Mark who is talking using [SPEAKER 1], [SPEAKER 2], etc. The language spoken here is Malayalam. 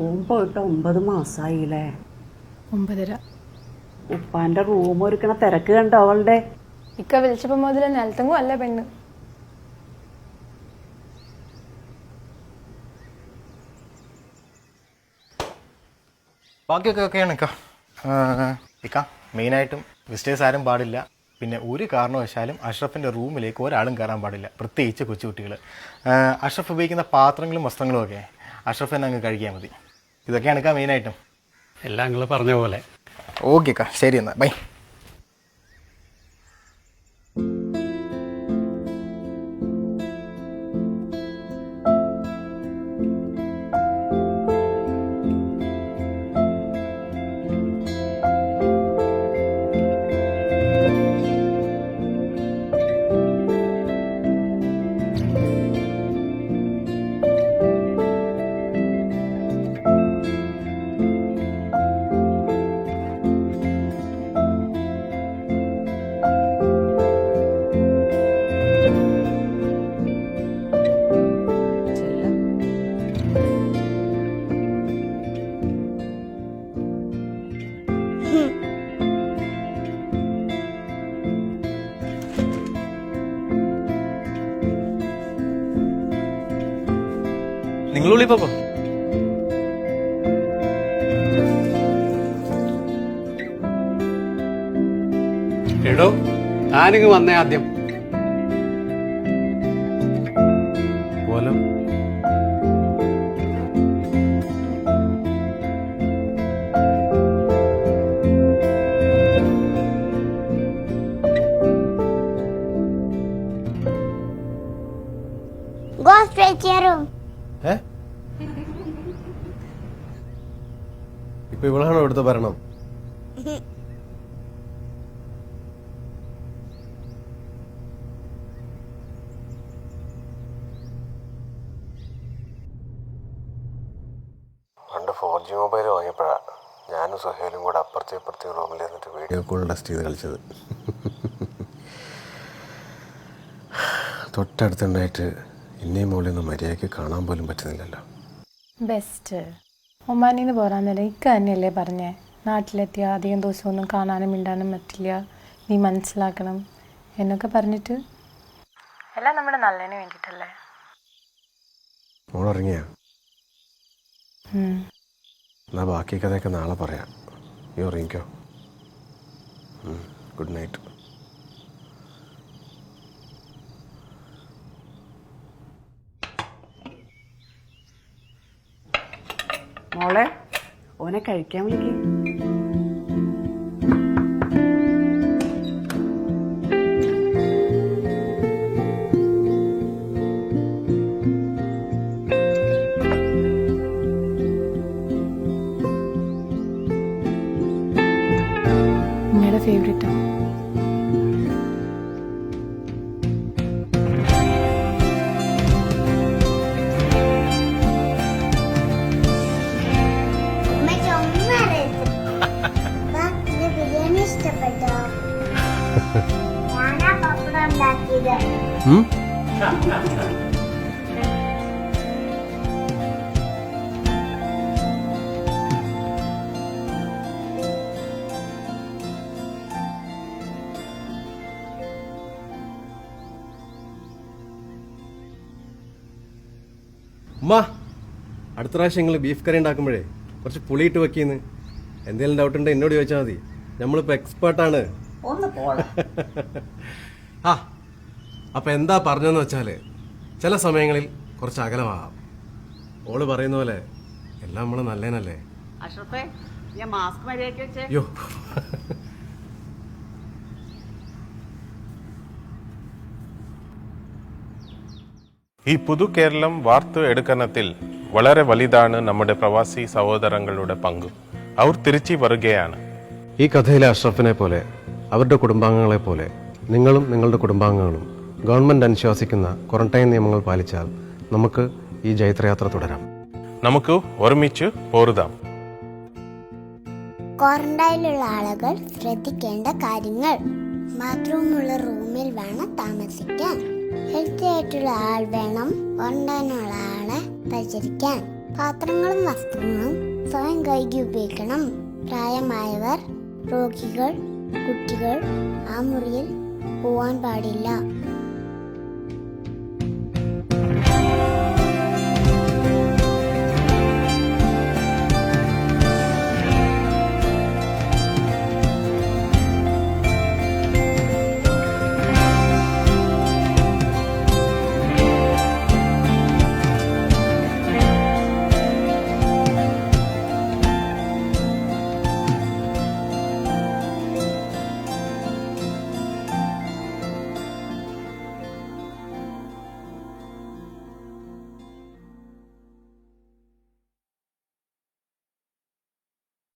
[SPEAKER 1] ഓൻ പോയിട്ട് 9 മാസമായില്ലേ?
[SPEAKER 2] 9.5.
[SPEAKER 1] ഉപ്പാന്റെ റൂം ഒരുക്കണ തിരക്ക് കണ്ടോ അവളുടെ?
[SPEAKER 2] ഇക്ക വിളിച്ചപ്പോ മുതൽ നിലത്തെങ്ങും അല്ല പെണ്ണ്.
[SPEAKER 3] ബാക്കിയൊക്കെ ഒക്കെയാണ് ഇക്ക മെയിനായിട്ടും വിസിറ്റേഴ്സ് ആരും പാടില്ല. പിന്നെ ഒരു കാരണവശാലും അഷ്റഫിൻ്റെ റൂമിലേക്ക് ഒരാളും കയറാൻ പാടില്ല, പ്രത്യേകിച്ച് കൊച്ചുകുട്ടികൾ. അഷ്റഫ് ഉപയോഗിക്കുന്ന പാത്രങ്ങളും വസ്ത്രങ്ങളും ഒക്കെ അഷ്റഫ് തന്നെ അങ്ങ് കഴിക്കാൻ മതി. ഇതൊക്കെയാണ് ഇക്ക മെയിനായിട്ടും.
[SPEAKER 4] എല്ലാം നിങ്ങൾ പറഞ്ഞ പോലെ.
[SPEAKER 3] ഓക്കെ അക്ക, ശരി എന്നാൽ ബൈ.
[SPEAKER 5] നിങ്ങൾ വിളിപ്പോ
[SPEAKER 4] എടോ, താനിങ്ങ് വന്നേ ആദ്യം.
[SPEAKER 5] പോലോ
[SPEAKER 6] Go straight to your room.
[SPEAKER 5] ഇപ്പൊ ഇവളാണോ ഇവിടുത്തെ ഭരണം?
[SPEAKER 7] പണ്ട് 4G മൊബൈൽ വാങ്ങിയപ്പോഴാണ് ഞാനും സുഹേലും കൂടെ അപ്പുറത്തെ റൂമിൽ ഇരുന്നിട്ട് വീഡിയോ കോൾ ടെസ്റ്റ് ചെയ്ത് കളിച്ചത്. തൊട്ടടുത്തുണ്ടായിട്ട് ഇന്നേ മോളിൽ നിന്ന് മര്യാദയ്ക്ക് കാണാൻ പോലും പറ്റുന്നില്ലല്ലോ.
[SPEAKER 2] ബെസ്റ്റ്. ഒമാനിന്ന് പോരാന്നല്ലേ ഇക്ക തന്നെയല്ലേ പറഞ്ഞേ, നാട്ടിലെത്തിയ അധികം ദിവസമൊന്നും കാണാനും മിണ്ടാനും പറ്റില്ല, നീ മനസ്സിലാക്കണം എന്നൊക്കെ പറഞ്ഞിട്ട്. എല്ലാം നമ്മുടെ നല്ലതിന് വേണ്ടിയിട്ടല്ലേ.
[SPEAKER 7] മോളിറങ്ങിയ എന്നാ ബാക്കി കഥയൊക്കെ നാളെ പറയാം. നീ ഉറങ്ങിക്കോ. Good night.
[SPEAKER 1] മോളെ, ഓനെ കഴിക്കാൻ വിളിക്കും.
[SPEAKER 2] ഉമ്മയുടെ ഫേവറേറ്റാണ്.
[SPEAKER 6] ബിരിയാണി ഇഷ്ടപ്പെട്ടോ? ഞാനാ പപ്പടം ഉണ്ടാക്കിയത്.
[SPEAKER 5] ഉമ്മ, അടുത്ത പ്രാവശ്യം നിങ്ങൾ ബീഫ് കറി ഉണ്ടാക്കുമ്പോഴേ കുറച്ച് പുളിയിട്ട് വെക്കിന്ന്. എന്തെങ്കിലും ഡൗട്ട് ഉണ്ടെങ്കിൽ എന്നോട് ചോദിച്ചാൽ മതി, നമ്മളിപ്പോൾ എക്സ്പേർട്ടാണ്. ആ അപ്പം എന്താ പറഞ്ഞതെന്ന് വെച്ചാൽ ചില സമയങ്ങളിൽ കുറച്ച് അകലമാകാം. ഓള് പറയുന്ന പോലെ എല്ലാം നമ്മൾ നല്ലതിനല്ലേ.
[SPEAKER 1] അഷ്റഫേ, ഞാൻ മാസ്ക് മര്യാദയ്ക്ക് വെച്ചേ.
[SPEAKER 5] അയ്യോ,
[SPEAKER 8] ഈ പുതു കേരളം വാർത്തെടുക്കുന്നതിൽ വളരെ വലുതാണ് നമ്മുടെ പ്രവാസി സഹോദരങ്ങളുടെ പങ്ക്. അവർ തിരിച്ചു വരികയാണ്.
[SPEAKER 7] ഈ കഥയിലെ അഷ്റഫിനെ പോലെ, അവരുടെ കുടുംബാംഗങ്ങളെ പോലെ നിങ്ങളും നിങ്ങളുടെ കുടുംബാംഗങ്ങളും ഗവൺമെന്റ് അനുശാസിക്കുന്ന ക്വാറന്റൈൻ നിയമങ്ങൾ പാലിച്ചാൽ നമുക്ക് ഈ ജൈത്രയാത്ര തുടരാം.
[SPEAKER 8] നമുക്ക് ഒരുമിച്ച് പോരുതാം.
[SPEAKER 6] ക്വാറന്റൈനിലുള്ള ആളുകൾ ശ്രദ്ധിക്കേണ്ട കാര്യങ്ങൾ: ബാത്റൂമുള്ള റൂമിൽ വേണം താമസിക്കാൻ. ഹെൽത്തി ആയിട്ടുള്ള ആൾ വേണം. ക്വാറന്റൈനുള്ള ആളെ പരിചരിക്കാൻ. പാത്രങ്ങളും വസ്ത്രങ്ങളും സ്വയം കഴുകി ഉപയോഗിക്കണം. പ്രായമായവർ, രോഗികൾ, കുട്ടികൾ ആ മുറിയിൽ പോവാൻ പാടില്ല.